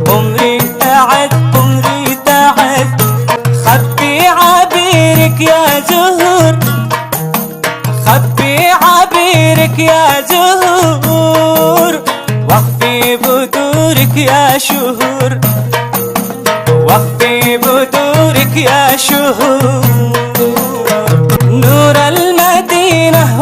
عمري تعد عمري تعد، خبي عبيرك يا زهور، خبي عبيرك يا زهور، واخفي بدورك يا شهور، واخفي بدورك يا شهور. نور المدينة